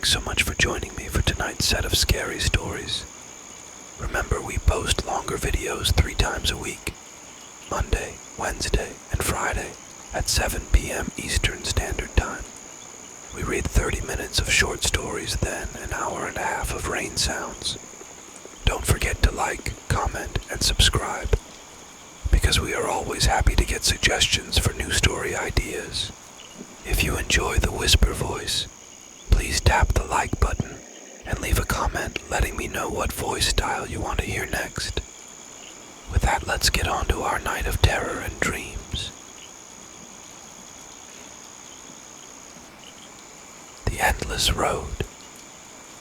Thanks so much for joining me for tonight's set of scary stories. Remember, we post longer videos 3 times a week, Monday, Wednesday, and Friday at 7 p.m. Eastern Standard Time. We read 30 minutes of short stories, then an hour and a half of rain sounds. Don't forget to like, comment, and subscribe, because we are always happy to get suggestions for new story ideas. If you enjoy the whisper voice, please tap the like button and leave a comment letting me know what voice style you want to hear next. With that, let's get on to our night of terror and dreams. The endless road.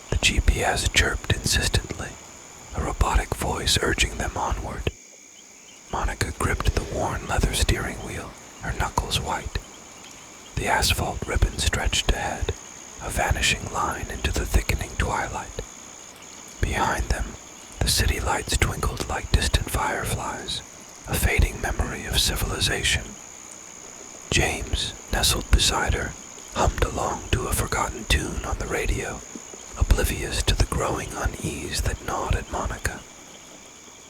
The GPS chirped insistently, a robotic voice urging them onward. Monica gripped the worn leather steering wheel, her knuckles white. The asphalt ribbon stretched ahead, a vanishing line into the thickening twilight. Behind them, the city lights twinkled like distant fireflies, a fading memory of civilization. James, nestled beside her, hummed along to a forgotten tune on the radio, oblivious to the growing unease that gnawed at Monica.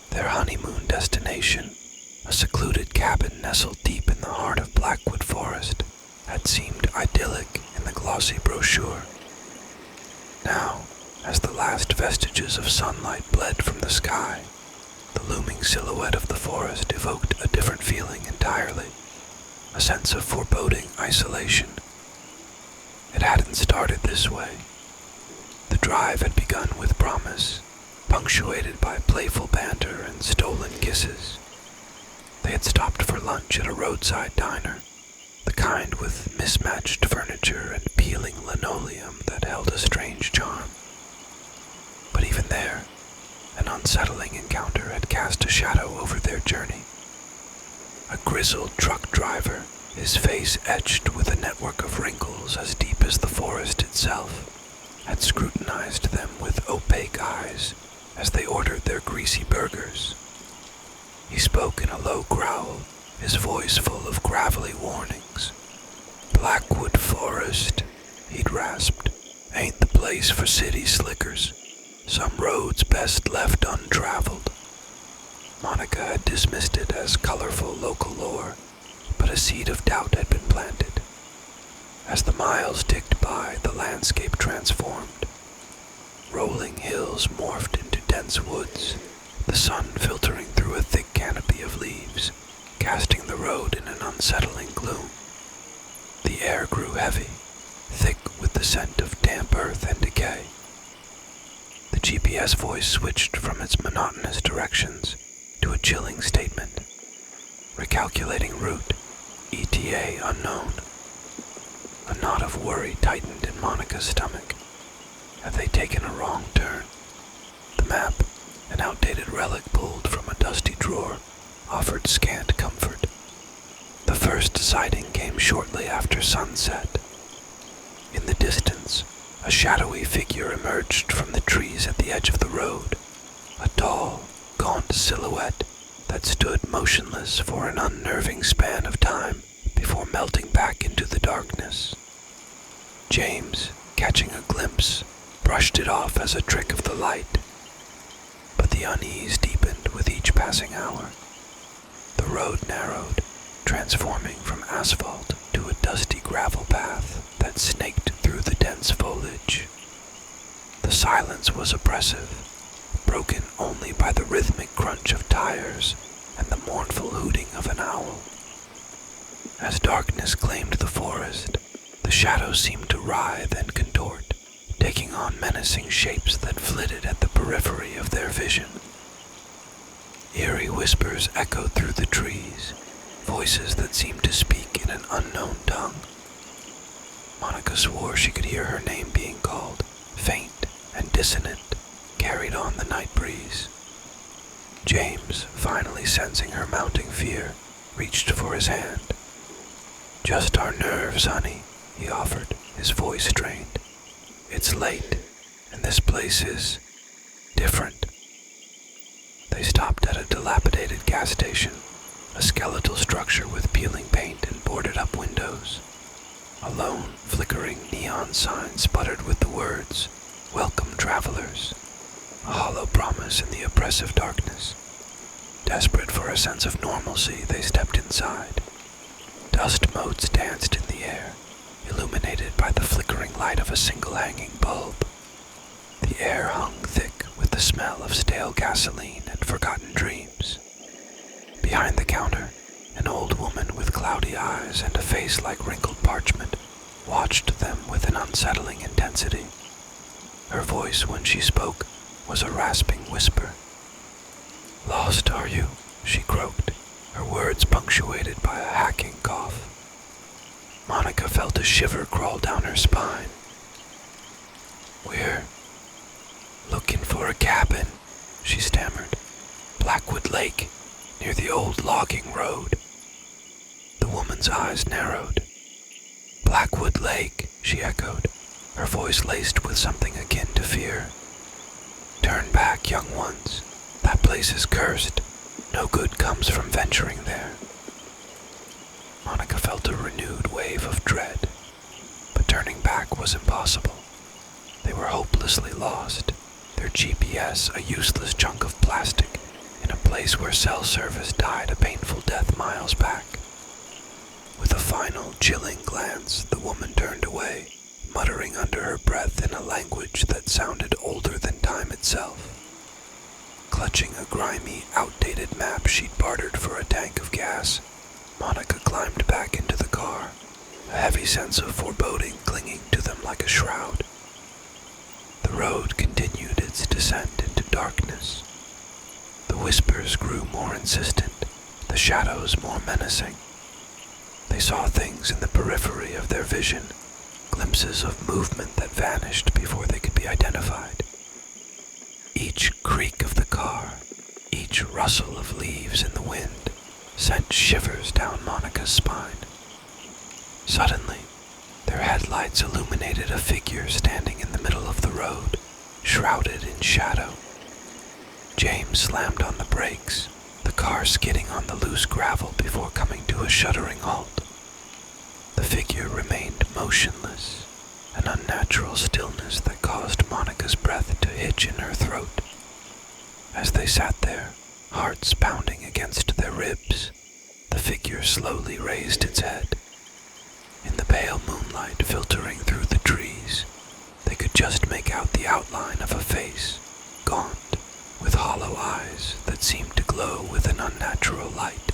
Their honeymoon destination, a secluded cabin nestled deep in the heart of Blackwood Forest, had seemed idyllic in the glossy brochure. Now, as the last vestiges of sunlight bled from the sky, the looming silhouette of the forest evoked a different feeling entirely, a sense of foreboding isolation. It hadn't started this way. The drive had begun with promise, punctuated by playful banter and stolen kisses. They had stopped for lunch at a roadside diner, the kind with mismatched furniture and peeling linoleum that held a strange charm. But even there, an unsettling encounter had cast a shadow over their journey. A grizzled truck driver, his face etched with a network of wrinkles as deep as the forest itself, had scrutinized them with opaque eyes as they ordered their greasy burgers. He spoke in a low growl, his voice full of gravelly warnings. "Blackwood Forest," he'd rasped, "ain't the place for city slickers. Some roads best left untraveled." Monica had dismissed it as colorful local lore, but a seed of doubt had been planted. As the miles ticked by, the landscape transformed. Rolling hills morphed into dense woods, the sun filtering through a thick canopy of leaves, casting the road in an unsettling gloom. The air grew heavy, thick with the scent of damp earth and decay. The GPS voice switched from its monotonous directions to a chilling statement. Recalculating route, ETA unknown. A knot of worry tightened in Monica's stomach. Had they taken a wrong turn? The map, an outdated relic pulled from a dusty drawer, offered scant comfort. The first sighting came shortly after sunset. In the distance, a shadowy figure emerged from the trees at the edge of the road, a tall, gaunt silhouette that stood motionless for an unnerving span of time before melting back into the darkness. James, catching a glimpse, brushed it off as a trick of the light, but the unease deepened with each passing hour. The road narrowed, transforming from asphalt to a dusty gravel path that snaked through the dense foliage. The silence was oppressive, broken only by the rhythmic crunch of tires and the mournful hooting of an owl. As darkness claimed the forest, the shadows seemed to writhe and contort, taking on menacing shapes that flitted at the periphery of their vision. Eerie whispers echoed through the trees, voices that seemed to speak in an unknown tongue. Monica swore she could hear her name being called, faint and dissonant, carried on the night breeze. James, finally sensing her mounting fear, reached for his hand. "Just our nerves, honey," he offered, his voice strained. "It's late, and this place is different." They stopped at a dilapidated gas station, a skeletal structure with peeling paint and boarded-up windows. A lone, flickering neon sign sputtered with the words, words, "Welcome, travelers," a hollow promise in the oppressive darkness. Desperate for a sense of normalcy, they stepped inside. Dust motes danced in the air, illuminated by the flickering light of a single hanging bulb. The air hung thick with the smell of stale gasoline and forgotten dreams. Behind the counter, an old woman with cloudy eyes and a face like wrinkled parchment watched them with an unsettling intensity. Her voice, when she spoke, was a rasping whisper. "Lost, are you?" she croaked, her words punctuated by a hacking cough. Monica felt a shiver crawl down her spine. "We're looking for a cabin," she stammered. "Blackwood Lake, near the old logging road." The woman's eyes narrowed. "Blackwood Lake," she echoed, her voice laced with something akin to fear. "Turn back, young ones. That place is cursed. No good comes from venturing there." Monica felt a renewed wave of dread, but turning back was impossible. They were hopelessly lost, their GPS a useless chunk of plastic in a place where cell service died a painful death miles back. With a final, chilling glance, the woman turned away, muttering under her breath in a language that sounded older than time itself. Clutching a grimy, outdated map she'd bartered for a tank of gas, Monica climbed back into the car, a heavy sense of foreboding clinging to them like a shroud. The road continued its descent into darkness. The whispers grew more insistent, the shadows more menacing. They saw things in the periphery of their vision, glimpses of movement that vanished before they could be identified. Each creak of the car, each rustle of leaves in the wind, sent shivers down Monica's spine. Suddenly, their headlights illuminated a figure standing in the middle of the road, shrouded in shadow. James slammed on the brakes, the car skidding on the loose gravel before coming to a shuddering halt. The figure remained motionless, an unnatural stillness that caused Monica's breath to hitch in her throat. As they sat there, hearts pounding against their ribs, the figure slowly raised its head. In the pale moonlight filtering through the trees, they could just make out the outline of a face, gaunt, with hollow eyes that seemed to glow with an unnatural light.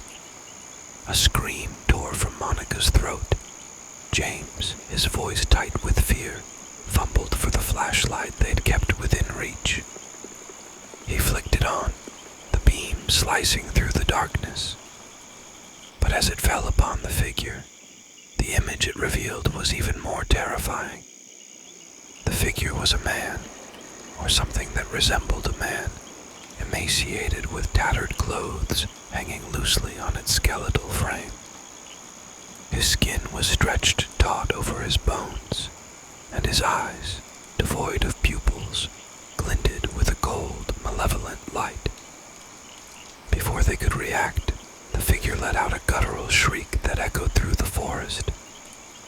A scream tore from Monica's throat. James, his voice tight with fear, fumbled for the flashlight they'd kept within reach. He flicked it on, the beam slicing through the darkness. But as it fell upon the figure, the image it revealed was even more terrifying. The figure was a man, or something that resembled a man, emaciated with tattered clothes hanging loosely on its skeletal frame. His skin was stretched taut over his bones, and his eyes, devoid of pupils, glinted with a cold, malevolent light. Before they could react, the figure let out a guttural shriek that echoed through the forest.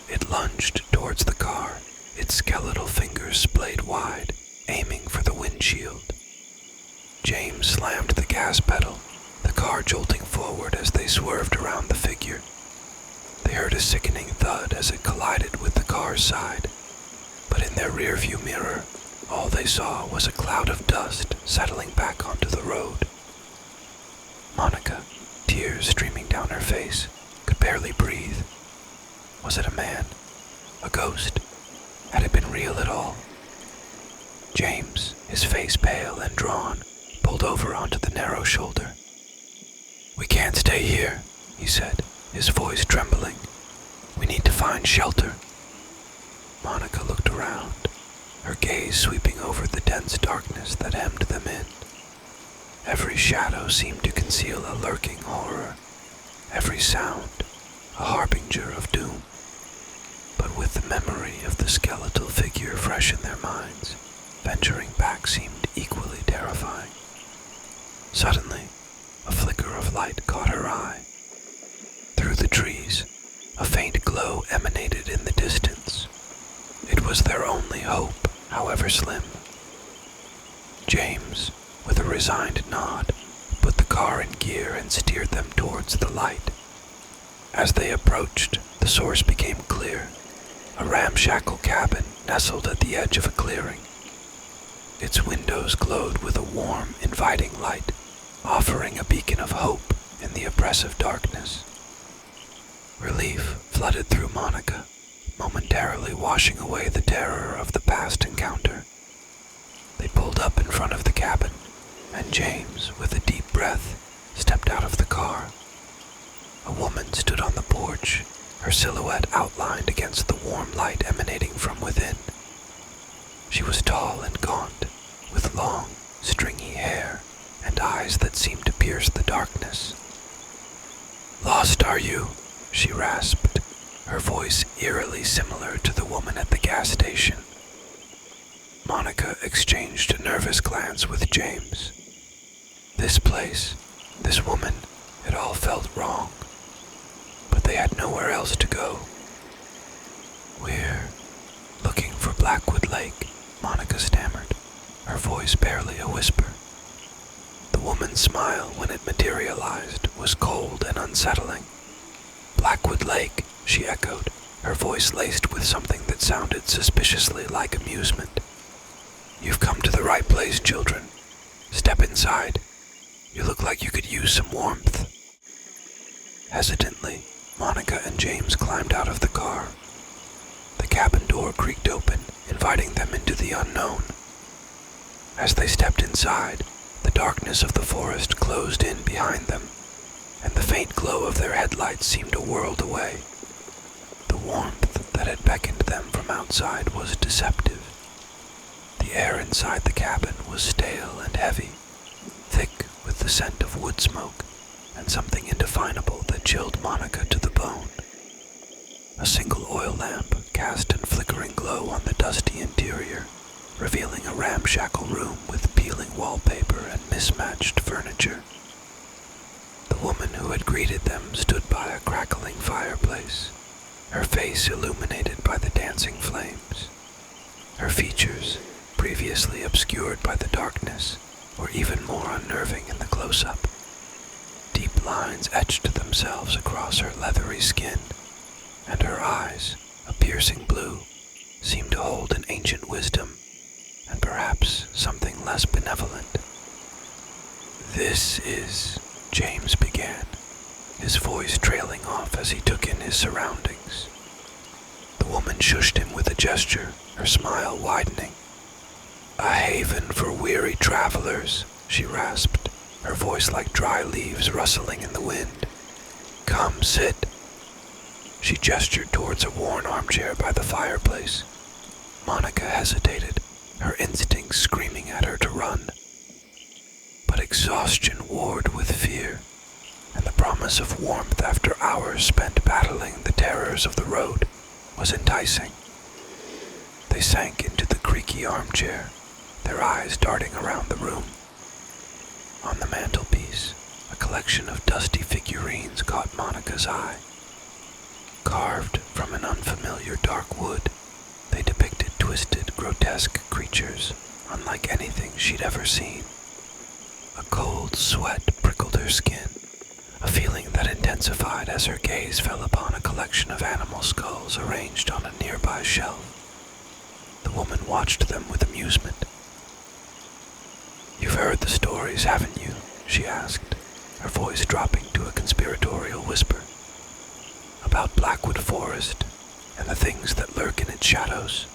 It lunged towards the car, its skeletal fingers splayed wide, aiming for the windshield. James slammed the gas pedal, the car jolting forward as they swerved around the figure. They heard a sickening thud as it collided with the car's side, but in their rearview mirror, all they saw was a cloud of dust settling back onto the road. Monica, tears streaming down her face, could barely breathe. Was it a man? A ghost? Had it been real at all? James, his face pale and drawn, pulled over onto the narrow shoulder. "We can't stay here," he said, his voice trembling. "We need to find shelter." Monica looked around, her gaze sweeping over the dense darkness that hemmed them in. Every shadow seemed to conceal a lurking horror, every sound a harbinger of doom. But with the memory of the skeletal figure fresh in their minds, venturing back seemed equally terrifying. Suddenly, a flicker of light caught her eye. Through the trees, a faint glow emanated in the distance. It was their only hope, however slim. James, with a resigned nod, put the car in gear and steered them towards the light. As they approached, the source became clear, a ramshackle cabin nestled at the edge of a clearing. Its windows glowed with a warm, inviting light, offering a beacon of hope in the oppressive darkness. Relief flooded through Monica, momentarily washing away the terror of the past encounter. They pulled up in front of the cabin, and James, with a deep breath, stepped out of the car. A woman stood on the porch, her silhouette outlined against the warm light emanating from within. She was tall and gaunt, with long, stringy hair and eyes that seemed to pierce the darkness. "Lost, are you?" she rasped, her voice eerily similar to the woman at the gas station. Monica exchanged a nervous glance with James. This place, this woman, it all felt wrong. But they had nowhere else to go. "We're looking for Blackwood Lake," Monica stammered, her voice barely a whisper. The woman's smile, when it materialized, was cold and unsettling. "Blackwood Lake," she echoed, her voice laced with something that sounded suspiciously like amusement. "You've come to the right place, children. Step inside. You look like you could use some warmth." Hesitantly, Monica and James climbed out of the car. The cabin door creaked open, inviting them into the unknown. As they stepped inside, the darkness of the forest closed in behind them, and the faint glow of their headlights seemed a world away. The warmth that had beckoned them from outside was deceptive. The air inside the cabin was stale and heavy, thick with the scent of wood smoke and something indefinable that chilled Monica to the bone. A single oil lamp cast an flickering glow on the dusty interior, revealing a ramshackle room with peeling wallpaper and mismatched furniture. The woman who had greeted them stood by a crackling fireplace, her face illuminated by the dancing flames. Her features, previously obscured by the darkness, were even more unnerving in the close-up. Deep lines etched themselves across her leathery skin, and her eyes, a piercing blue, seemed to hold an ancient wisdom, and perhaps something less benevolent. "This is," James began, his voice trailing off as he took in his surroundings. The woman shushed him with a gesture, her smile widening. "A haven for weary travelers," she rasped, her voice like dry leaves rustling in the wind. "Come, sit." She gestured towards a worn armchair by the fireplace. Monica hesitated, her instincts screaming at her to run. But exhaustion warred with fear, and the promise of warmth after hours spent battling the terrors of the road was enticing. They sank into the creaky armchair, their eyes darting around the room. On the mantelpiece, a collection of dusty figurines caught Monica's eye. Carved from an unfamiliar dark wood, they depicted twisted, grotesque creatures unlike anything she'd ever seen. A cold sweat prickled her skin, a feeling that intensified as her gaze fell upon a collection of animal skulls arranged on a nearby shelf. The woman watched them with amusement. "You've heard the stories, haven't you?" she asked, her voice dropping to a conspiratorial whisper. "About Blackwood Forest and the things that lurk in its shadows."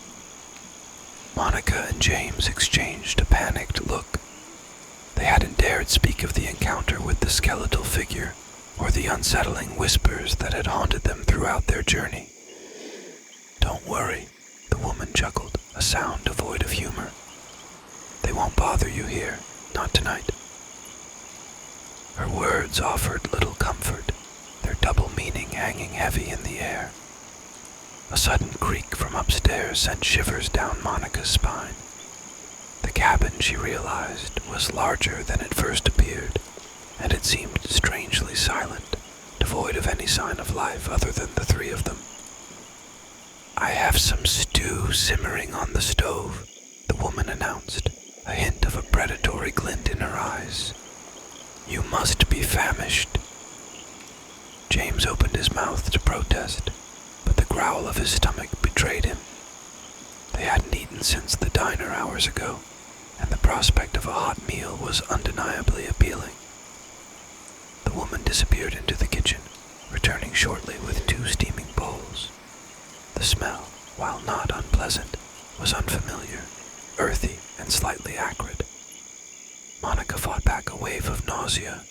Monica and James exchanged a panicked look. They hadn't dared speak of the encounter with the skeletal figure or the unsettling whispers that had haunted them throughout their journey. "Don't worry," the woman chuckled, a sound devoid of humor. "They won't bother you here, not tonight." Her words offered little comfort, their double meaning hanging heavy in the air. A sudden creak from upstairs sent shivers down Monica's spine. The cabin, she realized, was larger than it first appeared, and it seemed strangely silent, devoid of any sign of life other than the three of them. "I have some stew simmering on the stove," announced, a hint of a predatory glint in her eyes. "You must be famished." James opened his mouth to protest, but the growl of his stomach betrayed him. They hadn't eaten since the diner hours ago, and the prospect of a hot meal was undeniably appealing. The woman disappeared into the kitchen, returning shortly with 2 steaming bowls. The smell, while not unpleasant, was unfamiliar, earthy, and slightly acrid. Monica fought back a wave of nausea.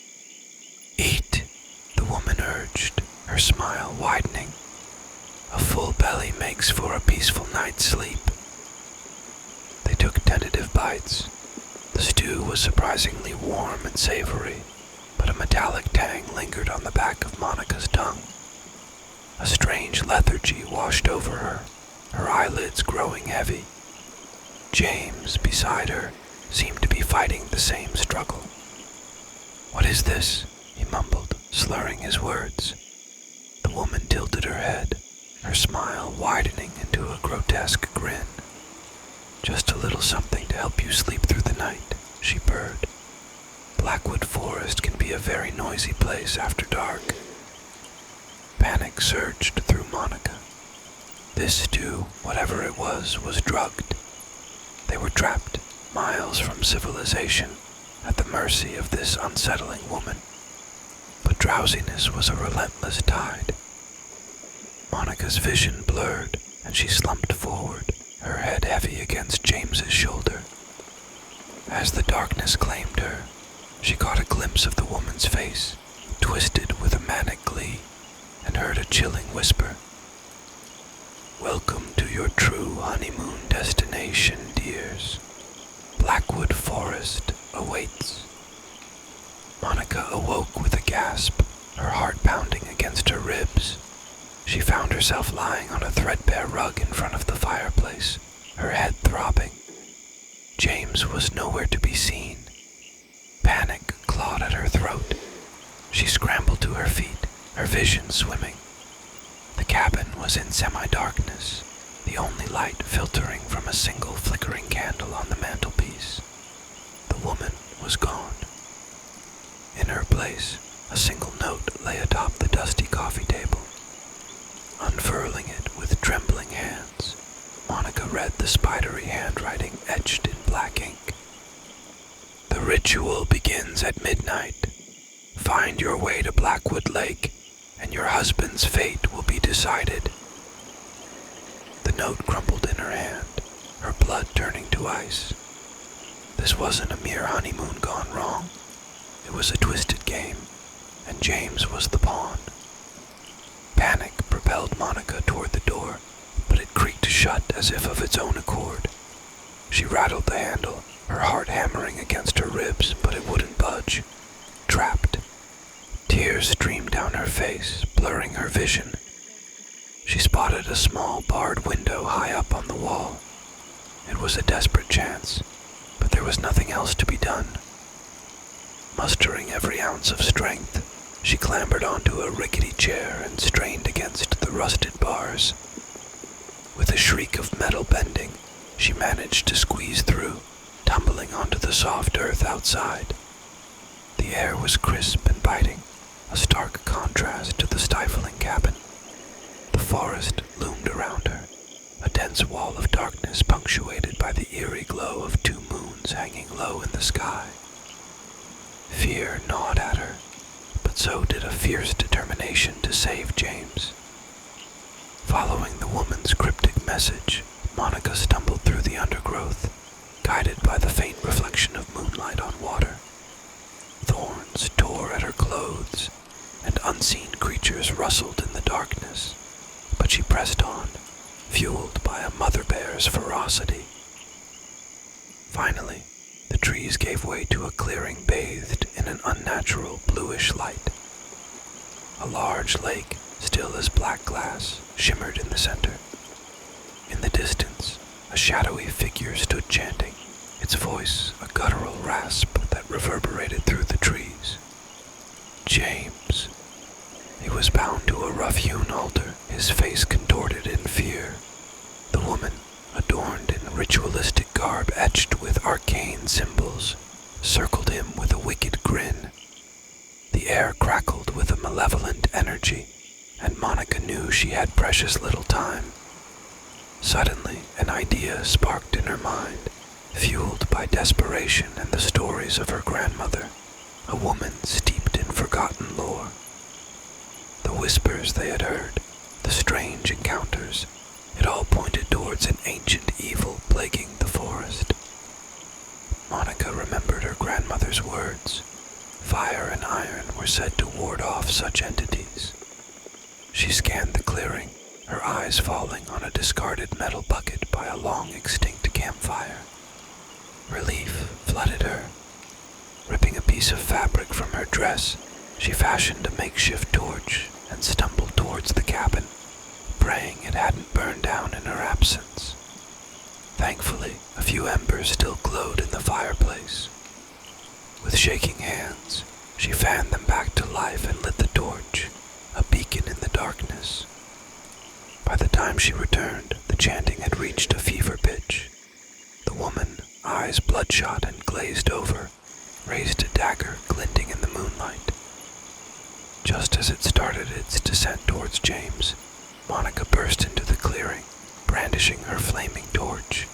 "Eat," the woman urged, her smile widening. "A full belly makes for a peaceful night's sleep." They took tentative bites. The stew was surprisingly warm and savory, but a metallic tang lingered on the back of Monica's tongue. A strange lethargy washed over her eyelids growing heavy. James, beside her, seemed to be fighting the same struggle. "What is this?" he mumbled, slurring his words. The woman tilted her head, her smile widening into a grotesque grin. "Just a little something to help you sleep through the night," she purred. "Blackwood Forest can be a very noisy place after dark." Panic surged through Monica. This stew, whatever it was drugged. They were trapped, miles from civilization, at the mercy of this unsettling woman. But drowsiness was a relentless tide. Monica's vision blurred, and she slumped forward, her head heavy against James's shoulder. As the darkness claimed her, she caught a glimpse of the woman's face, twisted with a manic glee, and heard a chilling whisper. "Welcome to your true honeymoon destination, dears. Blackwood Forest awaits." Monica awoke with a gasp, her heart pounding against her ribs. She found herself lying on a threadbare rug in front of the fireplace, her head throbbing. James was nowhere to be seen. Panic clawed at her throat. She scrambled to her feet, her vision swimming. The cabin was in semi-darkness, the only light filtering from a single flickering candle on the mantelpiece. The woman was gone. In her place, a single note lay atop the dusty coffee table. Unfurling it with trembling hands, Monica read the spidery handwriting etched in black ink. "The ritual begins at midnight. Find your way to Blackwood Lake, and your husband's fate will be decided." The note crumpled in her hand, her blood turning to ice. This wasn't a mere honeymoon gone wrong. It was a twisted game, and James was the pawn. Panic propelled Monica toward the door, but it creaked shut as if of its own accord. She rattled the handle, her heart hammering against her ribs, but it wouldn't budge. Trapped. Tears streamed down her face, blurring her vision. She spotted a small barred window high up on the wall. It was a desperate chance, but there was nothing else to be done. Mustering every ounce of strength, she clambered onto a rickety chair and strained against the rusted bars. With a shriek of metal bending, she managed to squeeze through, tumbling onto the soft earth outside. The air was crisp and biting, a stark contrast to the stifling cabin. The forest loomed around her, a dense wall of darkness punctuated by the eerie glow of 2 moons hanging low in the sky. Fear gnawed at her, but so did a fierce determination to save James. Following the woman's cryptic message, Monica stumbled through the undergrowth, guided by the faint reflection of moonlight on water. Thorns tore at her clothes, and unseen creatures rustled in the darkness, but she pressed on, fueled by a mother bear's ferocity. Finally, the trees gave way to a clearing bathed in an unnatural bluish light. A large lake, still as black glass, shimmered in the center. In the distance, a shadowy figure stood chanting, its voice a guttural rasp that reverberated through the trees. James. He was bound to a rough-hewn altar, his face contorted in fear. The woman, adorned in ritualistic garb etched and symbols, circled him with a wicked grin. The air crackled with a malevolent energy, and Monica knew she had precious little time. Suddenly, an idea sparked in her mind, fueled by desperation and the stories of her grandmother, a woman steeped in forgotten lore. The whispers they had heard, the strange encounters, it all pointed towards an ancient evil plaguing the forest. Monica remembered her grandmother's words. Fire and iron were said to ward off such entities. She scanned the clearing, her eyes falling on a discarded metal bucket by a long-extinct campfire. Relief flooded her. Ripping a piece of fabric from her dress, she fashioned a makeshift torch and stumbled towards the cabin, praying it hadn't burned down in her absence. Thankfully, a few embers still glowed in the fireplace. With shaking hands, she fanned them back to life and lit the torch, a beacon in the darkness. By the time she returned, the chanting had reached a fever pitch. The woman, eyes bloodshot and glazed over, raised a dagger glinting in the moonlight. Just as it started its descent towards James, Monica burst into the clearing, brandishing her flaming torch.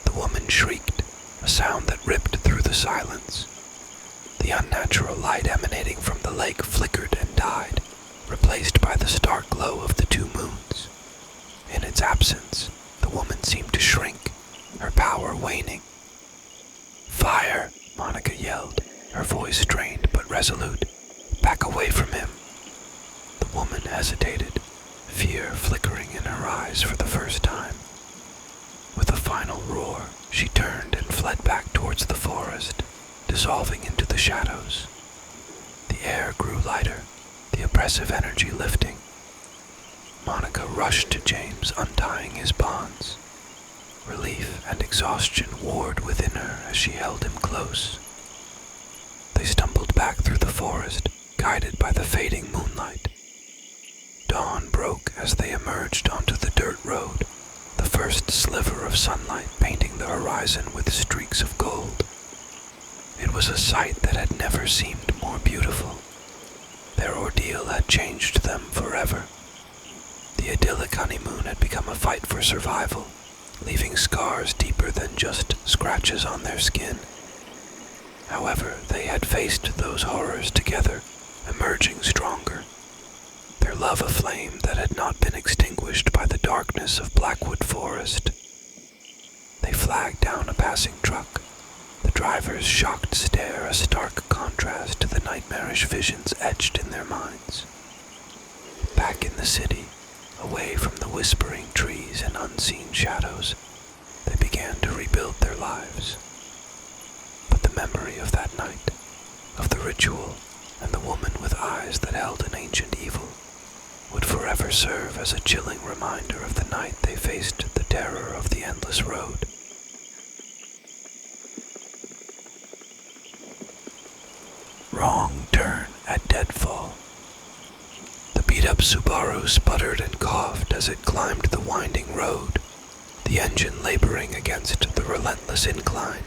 The woman shrieked, a sound that ripped through the silence. The unnatural light emanating from the lake flickered and died, replaced by the stark glow of the two moons. In its absence, the woman seemed to shrink, her power waning. "Fire!" Monica yelled, her voice strained but resolute. "Back away from him." The woman hesitated, fear flickering in her eyes for the first time. With a final roar, she turned and fled back towards the forest, dissolving into the shadows. The air grew lighter, the oppressive energy lifting. Monica rushed to James, untying his bonds. Relief and exhaustion warred within her as she held him close. They stumbled back through the forest, guided by the fading moonlight. Dawn broke as they emerged onto the dirt road, the first sliver of sunlight painting the horizon with streaks of gold. It was a sight that had never seemed more beautiful. Their ordeal had changed them forever. The idyllic honeymoon had become a fight for survival, leaving scars deeper than just scratches on their skin. However, they had faced those horrors together, emerging stronger. Their love a flame that had not been extinguished by the darkness of Blackwood Forest. They flagged down a passing truck, the driver's shocked stare a stark contrast to the nightmarish visions etched in their minds. Back in the city, away from the whispering trees and unseen shadows, they began to rebuild their lives. But the memory of that night, of the ritual, and the woman with eyes that held an ancient evil, would forever serve as a chilling reminder of the night they faced the terror of the endless road. Wrong turn at Deadfall. The beat-up Subaru sputtered and coughed as it climbed the winding road, the engine laboring against the relentless incline.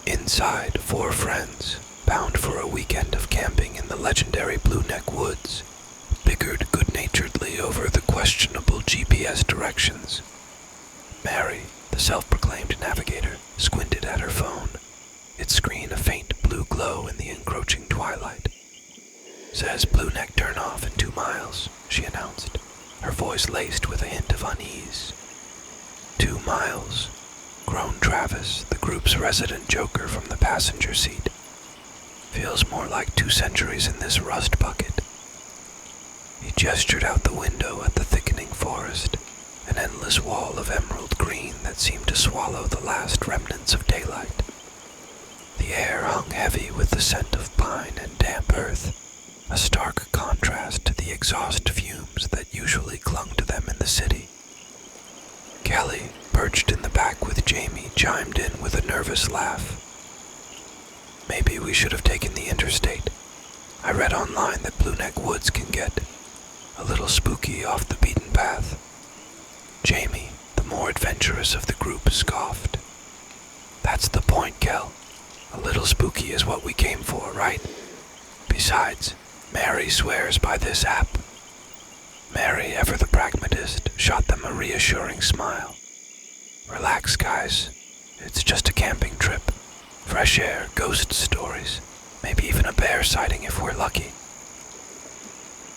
Inside, 4 friends, bound for a weekend of camping in the legendary Blue Neck Woods, bickered good-naturedly over the questionable GPS directions. Mary, the self-proclaimed navigator, squinted at her phone, its screen a faint blue glow in the encroaching twilight. "Says Blue Neck turn off in 2 miles, she announced, her voice laced with a hint of unease. 2 miles, groaned Travis, the group's resident joker from the passenger seat. Feels more like 2 centuries in this rust bucket. He gestured out the window at the thickening forest, an endless wall of emerald green that seemed to swallow the last remnants of daylight. The air hung heavy with the scent of pine and damp earth, a stark contrast to the exhaust fumes that usually clung to them in the city. Kelly, perched in the back with Jamie, chimed in with a nervous laugh. "Maybe we should have taken the interstate. I read online that Blue Neck Woods can get a little spooky off the beaten path." Jamie, the more adventurous of the group, scoffed. "That's the Kel. "A little spooky is what we came for, right? Besides, Mary swears by this app." Mary, ever the pragmatist, shot them a reassuring smile. "Relax, guys. It's just a camping trip. Fresh air, ghost stories, maybe even a bear sighting if we're lucky."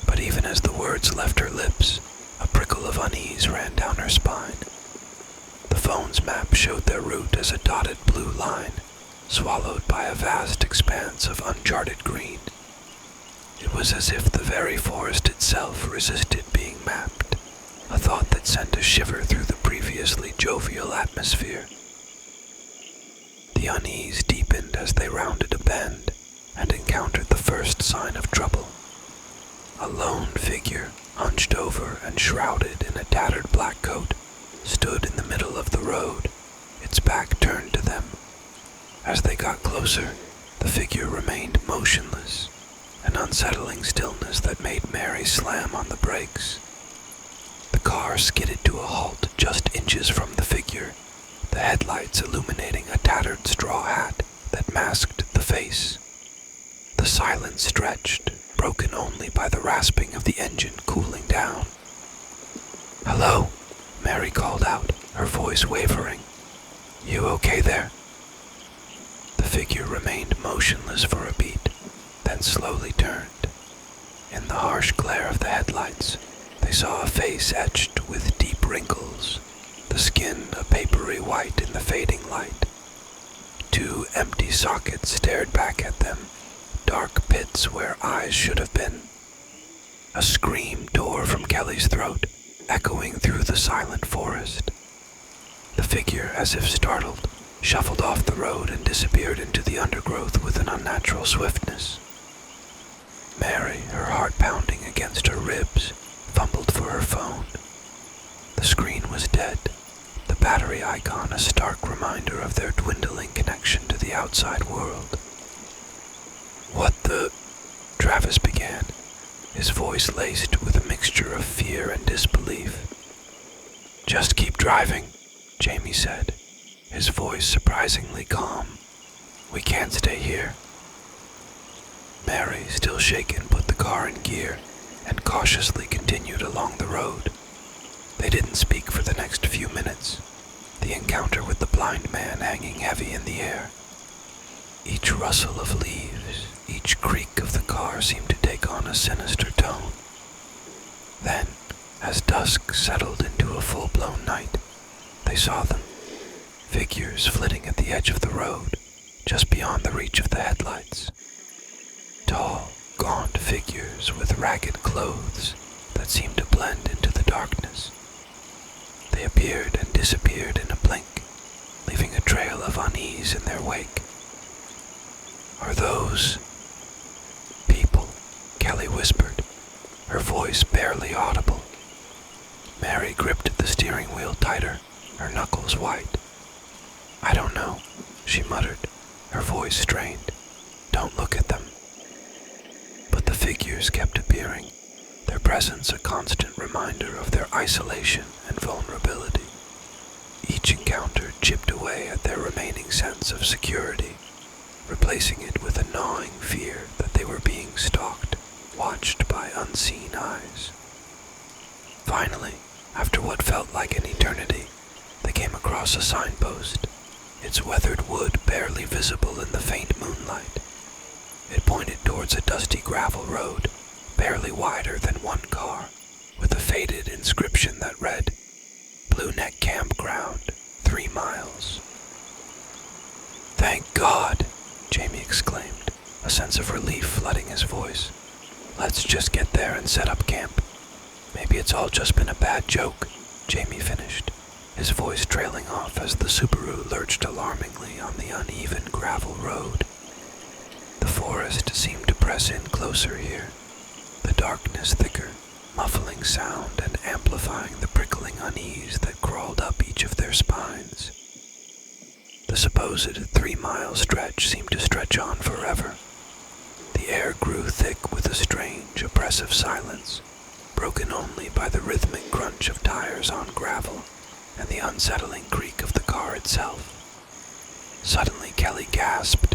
But even as the words left her lips, a prickle of unease ran down her spine. The phone's map showed their route as a dotted blue line, swallowed by a vast expanse of uncharted green. It was as if the very forest itself resisted being mapped, a thought that sent a shiver through the previously jovial atmosphere. The unease deepened as they rounded a bend and encountered the first sign of trouble. A lone figure, hunched over and shrouded in a tattered black coat, stood in the middle of the road, its back turned to them. As they got closer, the figure remained motionless, an unsettling stillness that made Mary slam on the brakes. The car skidded to a halt just inches from the figure, the headlights illuminating a tattered straw hat that masked the face. The silence stretched, broken only by the rasping of the engine cooling down. "Hello?" Mary called out, her voice wavering. "You okay there?" The figure remained motionless for a beat, then slowly turned. In the harsh glare of the headlights, they saw a face etched with deep wrinkles, the skin a papery white in the fading light. Two empty sockets stared back at them, dark pits where eyes should have been. A scream tore from Kelly's throat, echoing through the silent forest. The figure, as if startled, shuffled off the road and disappeared into the undergrowth with an unnatural swiftness. Mary, her heart pounding against her ribs, fumbled for her phone. The screen was dead, the battery icon a stark reminder of their dwindling connection to the outside world. "What the—" Travis began, his voice laced with a mixture of fear and disbelief. "Just keep driving," Jamie said, his voice surprisingly calm. "We can't stay here." Mary, still shaken, put the car in gear and cautiously continued along the road. They didn't speak for the next few minutes, the encounter with the blind man hanging heavy in the air. Each rustle of leaves, each creak of the car seemed to take on a sinister tone. Then, as dusk settled into a full-blown night, they saw them, figures flitting at the edge of the road, just beyond the reach of the headlights. Tall, gaunt figures with ragged clothes that seemed to blend into the darkness. They appeared and disappeared in a blink, leaving a trail of unease in their wake. "Are those people?" Kelly whispered, her voice barely audible. Mary gripped the steering wheel tighter, her knuckles white. "I don't know," she muttered, her voice strained. "Don't look at them." But the figures kept appearing, their presence a constant reminder of their isolation and vulnerability. Each encounter chipped away at their remaining sense of security, replacing it with a gnawing fear that they were being stalked, watched by unseen eyes. Finally, after what felt like an eternity, they came across a signpost, its weathered wood barely visible in the faint moonlight. It pointed towards a dusty gravel road, barely wider than one car, with a faded inscription that read, "Blue Neck Campground, 3 miles. "Thank God!" Jamie exclaimed, a sense of relief flooding his voice. "Let's just get there and set up camp. Maybe it's all just been a bad joke," Jamie finished, his voice trailing off as the Subaru lurched alarmingly on the uneven gravel road. The forest seemed to press in closer here, the darkness thicker, muffling sound and amplifying the prickling unease that crawled up each of their spines. The supposed 3-mile stretch seemed to stretch on forever. The air grew thick with a strange, oppressive silence, broken only by the rhythmic crunch of tires on gravel and the unsettling creak of the car itself. Suddenly Kelly gasped.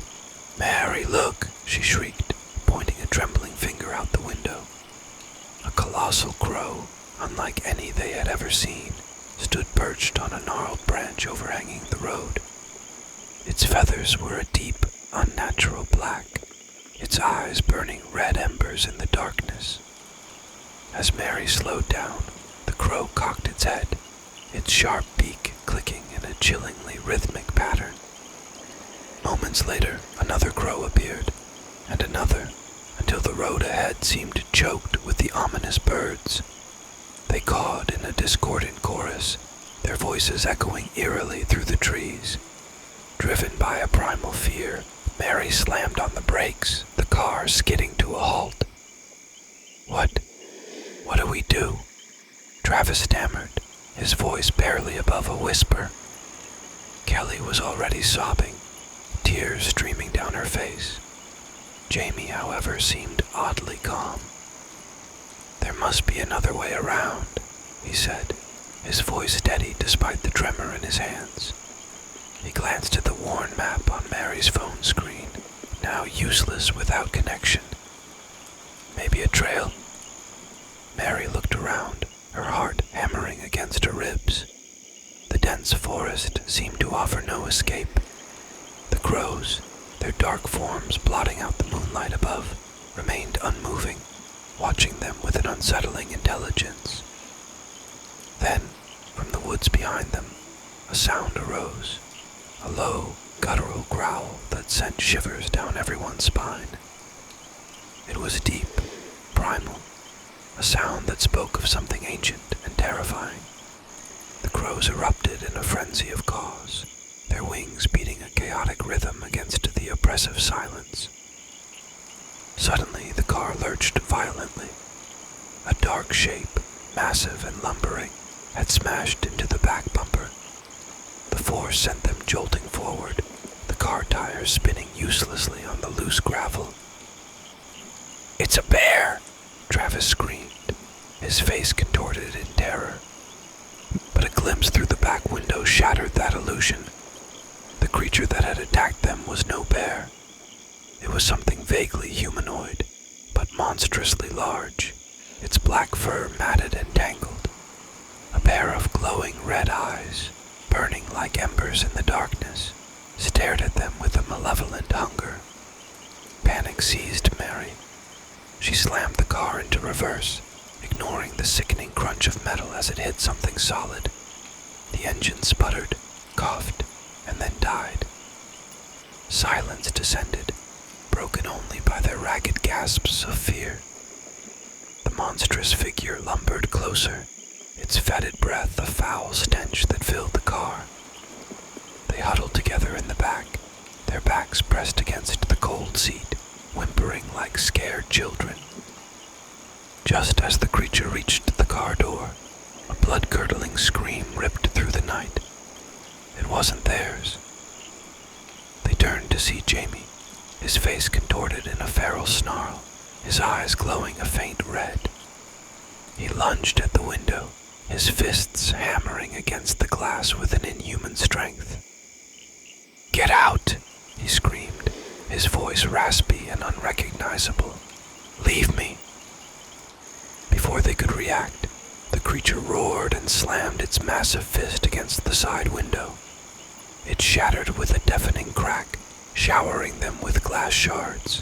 "Mary, look!" she shrieked, pointing a trembling finger out the window. A colossal crow, unlike any they had ever seen, stood perched on a gnarled branch overhanging the road. Its feathers were a deep, unnatural black, its eyes burning red embers in the darkness. As Mary slowed down, the crow cocked its head, its sharp beak clicking in a chillingly rhythmic pattern. Moments later, another crow appeared, and another, until the road ahead seemed choked with the ominous birds. They cawed in a discordant chorus, their voices echoing eerily through the trees. Driven by a primal fear, Mary slammed on the brakes, the car skidding to a halt. What do we do?" Travis stammered, his voice barely above a whisper. Kelly was already sobbing, tears streaming down her face. Jamie, however, seemed oddly calm. "There must be another way around," he said, his voice steady despite the tremor in his hands. He glanced at the worn map on Mary's phone screen, now useless without connection. "Maybe a trail?" Mary looked around, her heart hammering against her ribs. The dense forest seemed to offer no escape. The crows, their dark forms blotting out the moonlight above, remained unmoving, watching them with an unsettling intelligence. Then, from the woods behind them, a sound arose, a low, guttural growl that sent shivers down everyone's spine. It was deep, primal, a sound that spoke of something ancient and terrifying. The crows erupted in a frenzy of caws, their wings beating a chaotic rhythm against the oppressive silence. Suddenly, the car lurched violently. A dark shape, massive and lumbering, had smashed into the back bumper. The force sent them jolting forward, the car tires spinning uselessly on the loose gravel. "It's a bear!" Travis screamed, his face contorted in terror. But a glimpse through the back window shattered that illusion. The creature that had attacked them was no bear. It was something vaguely humanoid, but monstrously large, its black fur matted and tangled. A pair of glowing red eyes, burning like embers in the darkness, stared at them with a malevolent hunger. Panic seized Mary. She slammed the car into reverse, ignoring the sickening crunch of metal as it hit something solid. The engine sputtered, coughed, and then died. Silence descended, broken only by their ragged gasps of fear. The monstrous figure lumbered closer, its fetid breath a foul stench that filled the car. They huddled together in the back, their backs pressed against the cold seat, whimpering like scared children. Just as the creature reached the car door, a blood-curdling scream ripped through the night. It wasn't theirs. They turned to see Jamie, his face contorted in a feral snarl, his eyes glowing a faint red. He lunged at the window, his fists hammering against the glass with an inhuman strength. "Get out!" he screamed, his voice raspy and unrecognizable. "Leave me!" Before they could react, the creature roared and slammed its massive fist against the side window. It shattered with a deafening crack, showering them with glass shards.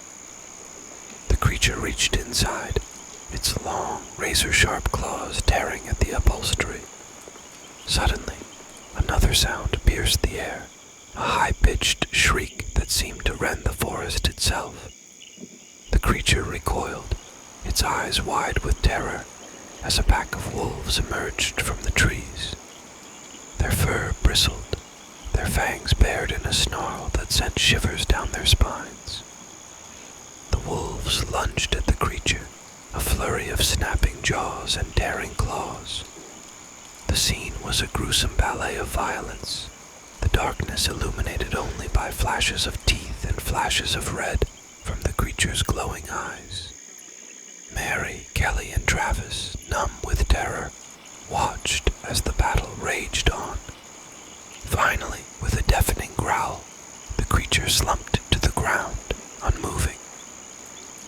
The creature reached inside, its long, razor-sharp claws tearing at the upholstery. Suddenly, another sound pierced the air, a high-pitched shriek that seemed to rend the forest itself. The creature recoiled, its eyes wide with terror, as a pack of wolves emerged from the trees. Their fur bristled, their fangs bared in a snarl that sent shivers down their spines. The wolves lunged at the creature, a flurry of snapping jaws and tearing claws. The scene was a gruesome ballet of violence, the darkness illuminated only by flashes of teeth and flashes of red from the creature's glowing eyes. Mary, Kelly, and Travis, numb with terror, watched as the battle raged on. Finally, with a deafening growl, the creature creature slumped to the ground, unmoving.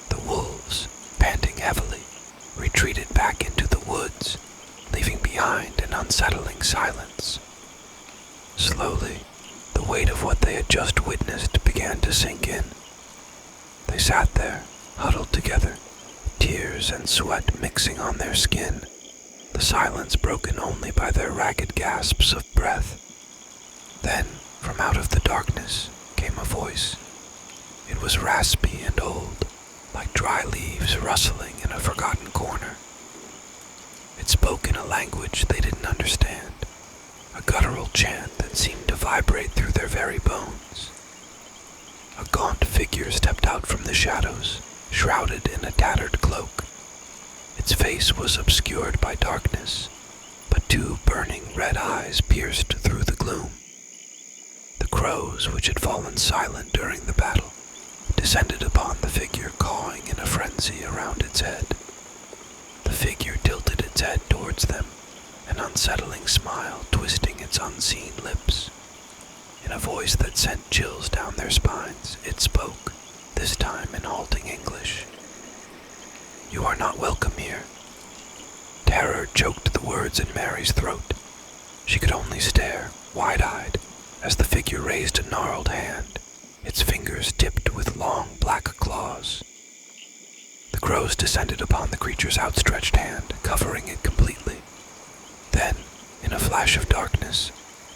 The wolves, panting heavily, retreated back into the woods, leaving behind an unsettling silence. Slowly, the weight of what they had just witnessed began to sink in. They sat there, huddled together, tears and sweat mixing on their skin, the silence broken only by their ragged gasps of breath. Then, from out of the darkness, came a voice. It was raspy and old, like dry leaves rustling in a forgotten corner. It spoke in a language they didn't understand, a guttural chant that seemed to vibrate through their very bones. A gaunt figure stepped out from the shadows, shrouded in a tattered cloak. Its face was obscured by darkness, but two burning red eyes pierced through the gloom. The crows, which had fallen silent during the battle, descended upon the figure, cawing in a frenzy around its head. The figure tilted its head towards them, an unsettling smile twisting its unseen lips. In a voice that sent chills down their spines, it spoke, this time in halting English. "You are not welcome here." Terror choked the words in Mary's throat. She could only stare, wide-eyed, as the figure raised a gnarled hand, its fingers tipped with long black claws. The crows descended upon the creature's outstretched hand, covering it completely. Then, in a flash of darkness,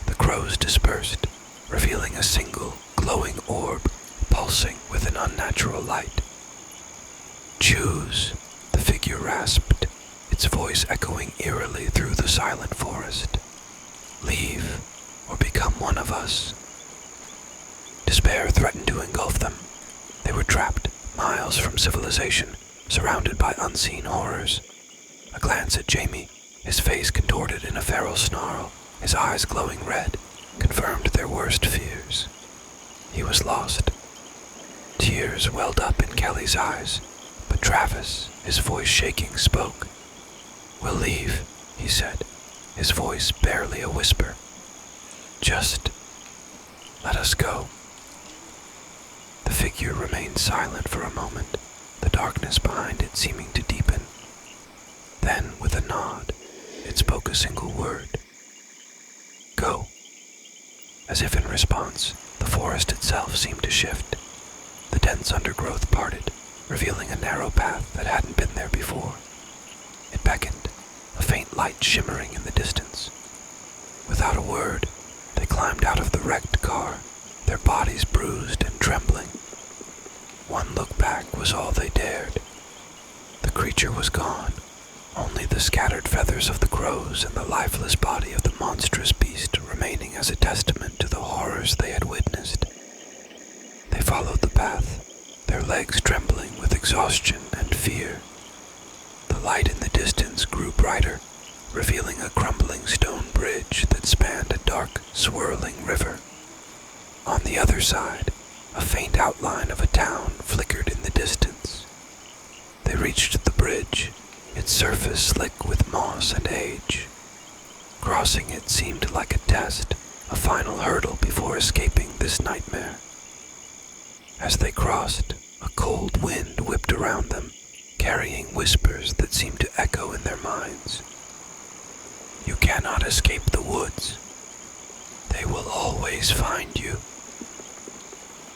the crows dispersed, revealing a single, glowing orb pulsing with an unnatural light. "Choose," the figure rasped, its voice echoing eerily through the silent forest. "Leave, or become one of us." Despair threatened to engulf them. They were trapped, miles from civilization, surrounded by unseen horrors. A glance at Jamie, his face contorted in a feral snarl, his eyes glowing red, confirmed their worst fears. He was lost. Tears welled up in Kelly's eyes, but Travis, his voice shaking, spoke. "We'll leave," he said, his voice barely a whisper. "Just let us go." The figure remained silent for a moment, the darkness behind it seeming to deepen. Then, with a nod, it spoke a single word. "Go." As if in response, the forest itself seemed to shift. The dense undergrowth parted, revealing a narrow path that hadn't been there before. It beckoned, a faint light shimmering in the distance. Without a word, they climbed out of the wrecked car, their bodies bruised and trembling. One look back was all they dared. The creature was gone, only the scattered feathers of the crows and the lifeless body of the monstrous beast remaining as a testament to the horrors they had witnessed. They followed the path, their legs trembling with exhaustion and fear. The light in the distance grew brighter, revealing a crumbling stone bridge that spanned a dark, swirling river. On the other side, a faint outline of a town flickered in the distance. They reached the bridge, its surface slick with moss and age. Crossing it seemed like a test, a final hurdle before escaping this nightmare. As they crossed, a cold wind whipped around them, carrying whispers that seemed to echo in their minds. "You cannot escape the woods. They will always find you."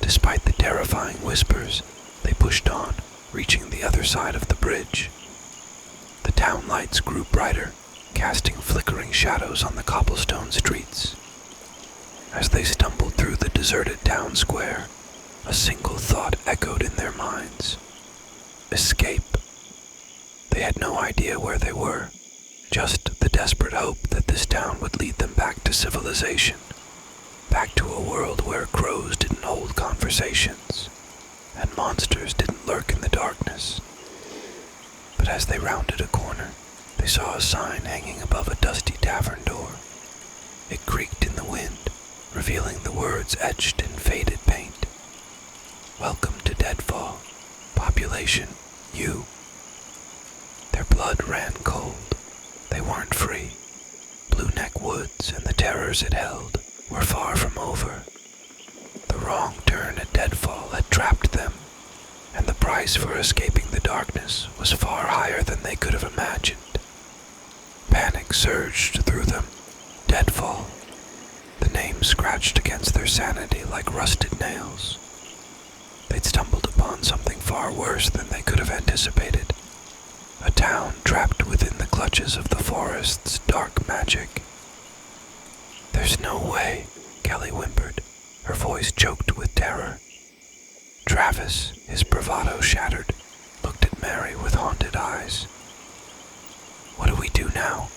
Despite the terrifying whispers, they pushed on, reaching the other side of the bridge. The town lights grew brighter, casting flickering shadows on the cobblestone streets. As they stumbled through the deserted town square, a single thought echoed in their minds. Escape. They had no idea where they were, just the desperate hope that this town would lead them back to civilization, back to a world where crows didn't hold conversations, and monsters didn't lurk in the darkness. But as they rounded a corner, they saw a sign hanging above a dusty tavern door. It creaked in the wind, revealing the words etched in faded paint. "Welcome to Deadfall. Population, you." Their blood ran cold. They weren't free. Blue Neck Woods and the terrors it held were far from over. The wrong turn price for escaping the darkness was far higher than they could have imagined. Panic surged through them. Deadfall. The name scratched against their sanity like rusted nails. They'd stumbled upon something far worse than they could have anticipated. A town trapped within the clutches of the forest's dark magic. "There's no way," Kelly whimpered, her voice choked with terror. Travis, his bravado shattered, looked at Mary with haunted eyes. "What do we do now?"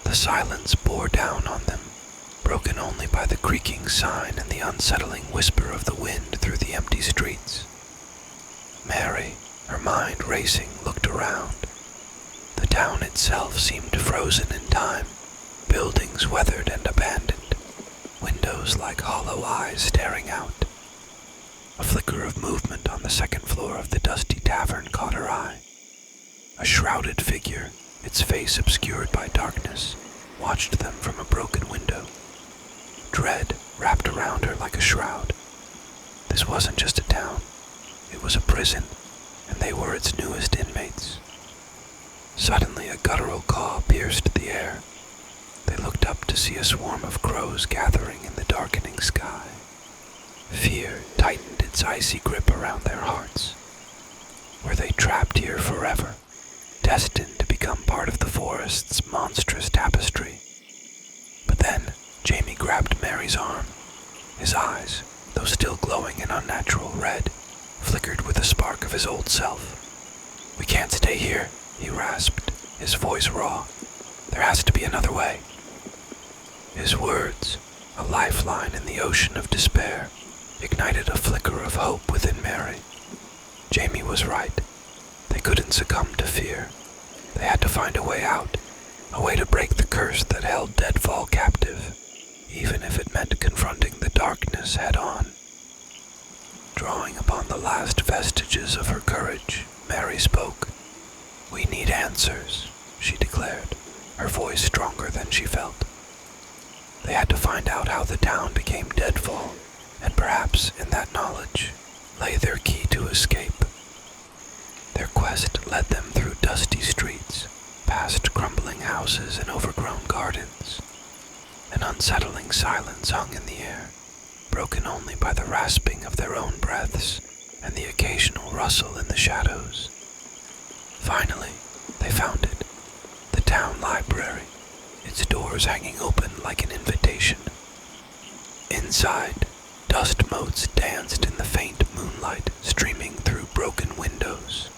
The silence bore down on them, broken only by the creaking sign and the unsettling whisper of the wind through the empty streets. Mary, her mind racing, looked around. The town itself seemed frozen in time, buildings weathered and abandoned, windows like hollow eyes staring out. A flicker of movement on the second floor of the dusty tavern caught her eye. A shrouded figure, its face obscured by darkness, watched them from a broken window. Dread wrapped around her like a shroud. This wasn't just a town. It was a prison, and they were its newest inmates. Suddenly a guttural caw pierced the air. They looked up to see a swarm of crows gathering in the darkening sky. Fear tightened its icy grip around their hearts. Were they trapped here forever, destined to become part of the forest's monstrous tapestry? But then Jamie grabbed Mary's arm. His eyes, though still glowing an unnatural red, flickered with a spark of his old self. "We can't stay here," he rasped, his voice raw. "There has to be another way." His words, a lifeline in the ocean of despair, ignited a flicker of hope within Mary. Jamie was right. They couldn't succumb to fear. They had to find a way out, a way to break the curse that held Deadfall captive, even if it meant confronting the darkness head-on. Drawing upon the last vestiges of her courage, Mary spoke. "We need answers," she declared, her voice stronger than she felt. They had to find out how the town became Deadfall, and perhaps in that knowledge lay their key to escape. Their quest led them through dusty streets, past crumbling houses and overgrown gardens. An unsettling silence hung in the air, broken only by the rasping of their own breaths and the occasional rustle in the shadows. Finally, they found it, the town library, its doors hanging open like an invitation. Inside, dust motes danced in the faint moonlight streaming through broken windows.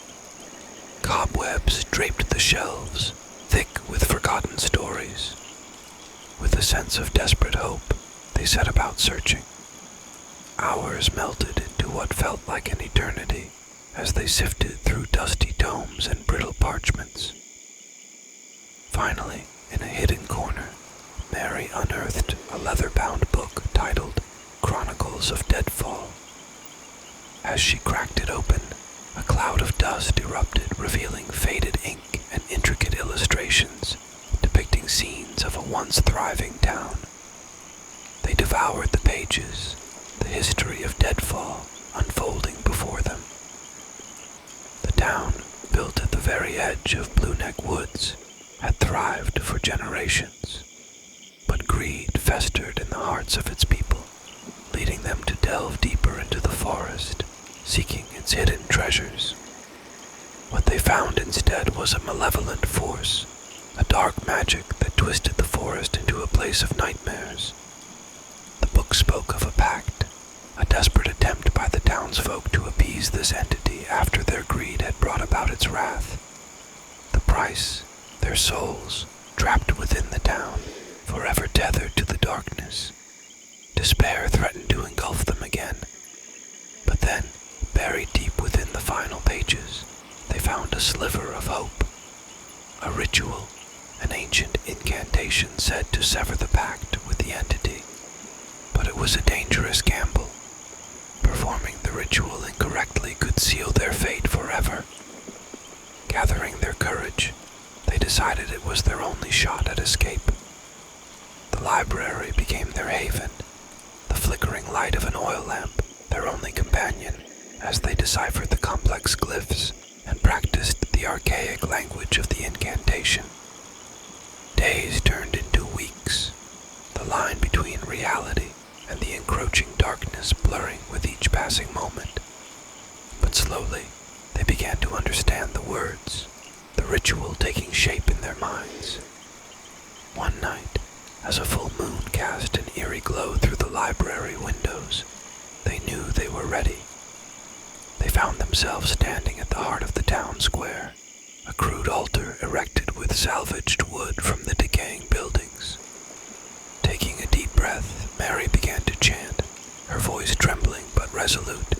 Cobwebs draped the shelves, thick with forgotten stories. With a sense of desperate hope, they set about searching. Hours melted into what felt like an eternity as they sifted through dusty tomes and brittle parchments. Finally, in a hidden corner, Mary unearthed a leather-bound book titled Chronicles of Deadfall. As she cracked it open, a cloud of dust erupted, revealing faded ink and intricate illustrations depicting scenes of a once thriving town. They devoured the pages, the history of Deadfall unfolding before them. The town, built at the very edge of Blue Neck Woods, had thrived for generations, but greed festered in the hearts of its people, leading them to delve deeper into the forest, seeking its hidden treasures. What they found instead was a malevolent force, a dark magic that twisted the forest into a place of nightmares. The book spoke of a pact, a desperate attempt by the townsfolk to appease this entity after their greed had brought about its wrath. The price, their souls, trapped within the town, forever tethered to the darkness. Despair threatened to engulf them again. But then, buried deep within the final pages, they found a sliver of hope. A ritual, an ancient incantation said to sever the pact with the entity. But it was a dangerous gamble. Performing the ritual incorrectly could seal their fate forever. Gathering their courage, they decided it was their only shot at escape. The library became their haven, the flickering light of an oil lamp, their only companion, as they deciphered the complex glyphs and practiced the archaic language of the incantation. Days turned into weeks, the line between reality and the encroaching darkness blurring with each passing moment. But slowly, they began to understand the words, the ritual taking shape in their minds. One night, as a full moon cast an eerie glow through the library windows, they knew they were ready. They found themselves standing at the heart of the town square, a crude altar erected with salvaged wood from the decaying buildings. Taking a deep breath, Mary began to chant, her voice trembling but resolute.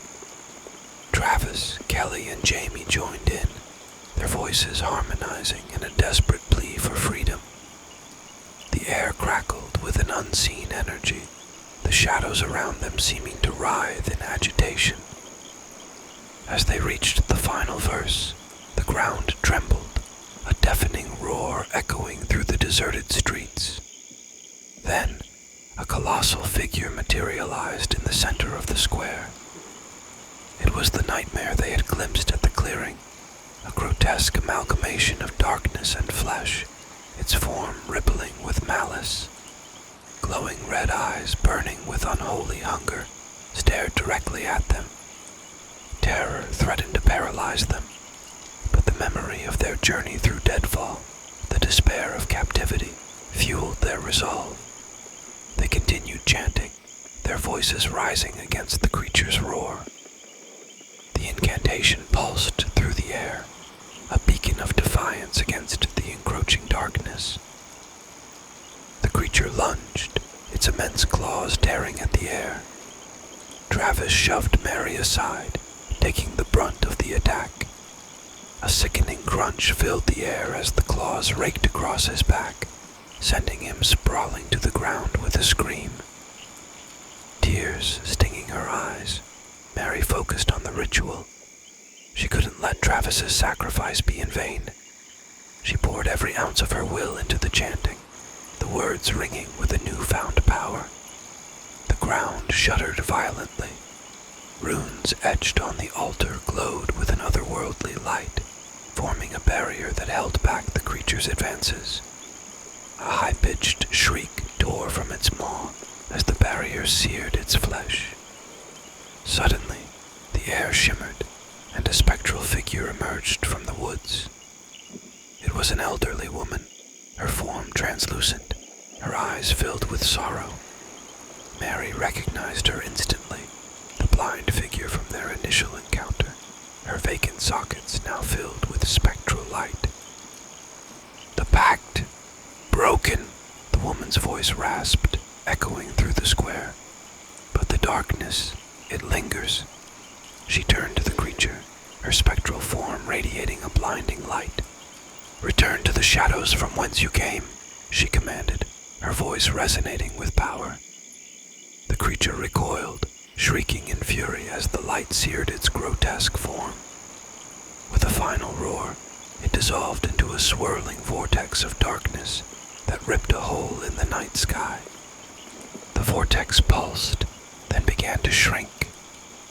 Travis, Kelly, and Jamie joined in, their voices harmonizing in a desperate plea for freedom. The air crackled with an unseen energy, the shadows around them seeming to writhe in agitation. As they reached the final verse, the ground trembled, a deafening roar echoing through the deserted streets. Then, a colossal figure materialized in the center of the square. It was the nightmare they had glimpsed at the clearing, a grotesque amalgamation of darkness and flesh, its form rippling with malice. Glowing red eyes, burning with unholy hunger, stared directly at them. Terror threatened to paralyze them, but the memory of their journey through deadfall, the despair of captivity, fueled their resolve. They continued chanting, their voices rising against the creature's roar. The incantation pulsed through the air, a beacon of defiance against the encroaching darkness. The creature lunged, its immense claws tearing at the air. Travis shoved Mary aside, taking the brunt of the attack. A sickening crunch filled the air as the claws raked across his back, sending him sprawling to the ground with a scream. Tears stinging her eyes, Mary focused on the ritual. She couldn't let Travis's sacrifice be in vain. She poured every ounce of her will into the chanting, the words ringing with a newfound power. The ground shuddered violently. Runes etched on the altar glowed with an otherworldly light, forming a barrier that held back the creature's advances. A high-pitched shriek tore from its maw as the barrier seared its flesh. Suddenly, the air shimmered, and a spectral figure emerged from the woods. It was an elderly woman, her form translucent, her eyes filled with sorrow. Mary recognized her instantly, the blind figure from their initial encounter, her vacant sockets now filled with spectral light. The pact! Broken! The woman's voice rasped, echoing through the square. But the darkness, it lingers. She turned to the creature, her spectral form radiating a blinding light. "Return to the shadows from whence you came," she commanded, her voice resonating with power. The creature recoiled, shrieking in fury as the light seared its grotesque form. With a final roar, it dissolved into a swirling vortex of darkness that ripped a hole in the night sky. The vortex pulsed, then began to shrink,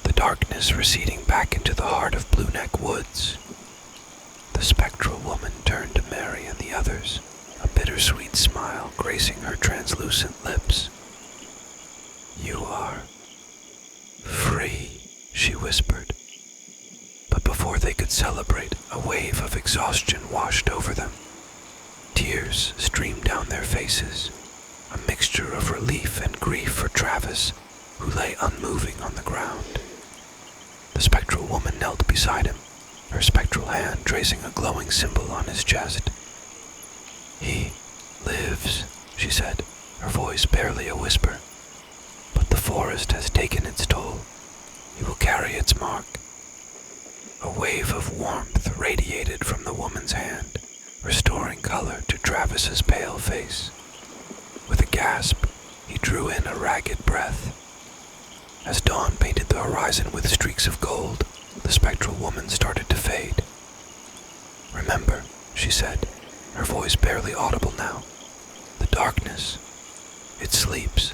the darkness receding back into the heart of Blue Neck Woods. The spectral woman turned to Mary and the others, a bittersweet smile gracing her translucent lips. "You are free," she whispered. But before they could celebrate, a wave of exhaustion washed over them. Tears streamed down their faces, a mixture of relief and grief for Travis, who lay unmoving on the ground. The spectral woman knelt beside him, her spectral hand tracing a glowing symbol on his chest. "He lives," she said, her voice barely a whisper. "But the forest has taken its toll. He will carry its mark." A wave of warmth radiated from the woman's hand, restoring color to Travis's pale face. With a gasp, he drew in a ragged breath. As dawn painted the horizon with streaks of gold, the spectral woman started to fade. "Remember," she said, her voice barely audible now, "the darkness, it sleeps,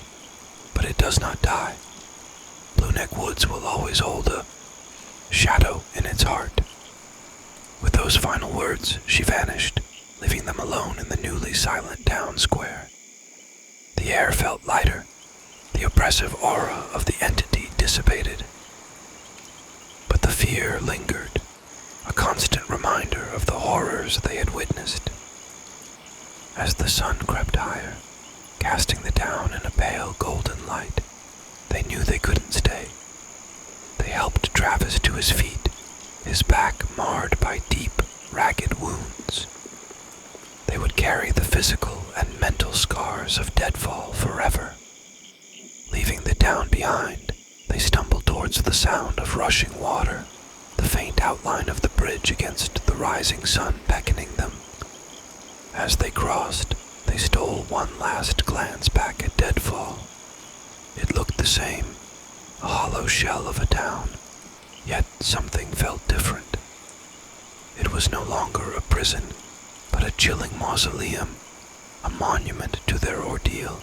but it does not die. Blue Neck Woods will always hold a shadow in its heart. With those final words, she vanished, leaving them alone in the newly silent town square. The air felt lighter, the oppressive aura of the entity dissipated. But the fear lingered, a constant reminder of the horrors they had witnessed. As the sun crept higher, casting the town in a pale golden light, they knew they couldn't stay. They helped Travis to his feet, his back marred by deep, ragged wounds. They would carry the physical and mental scars of deadfall forever. Leaving the town behind, they stumbled towards the sound of rushing water, the faint outline of the bridge against the rising sun beckoning them. As they crossed, they stole one last glance back at Deadfall. It looked the same, a hollow shell of a town, yet something felt different. It was no longer a prison, but a chilling mausoleum, a monument to their ordeal.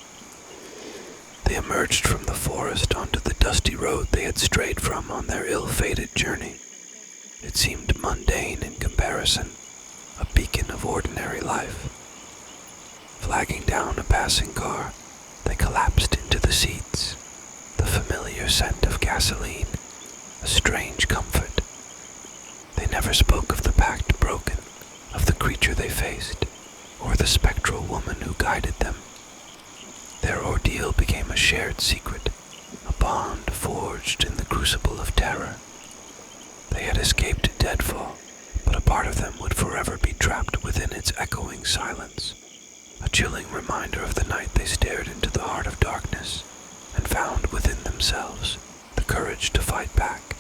They emerged from the forest onto the dusty road they had strayed from on their ill-fated journey. It seemed mundane in comparison, a beacon of ordinary life. Flagging down a passing car, they collapsed into the seats, the familiar scent of gasoline, a strange comfort. They never spoke of the pact broken, of the creature they faced, or the spectral woman who guided them. Their ordeal became a shared secret, a bond forged in the crucible of terror. They had escaped Deadfall, but a part of them would forever be trapped within its echoing silence, a chilling reminder of the night they stared into the heart of darkness and found within themselves the courage to fight back.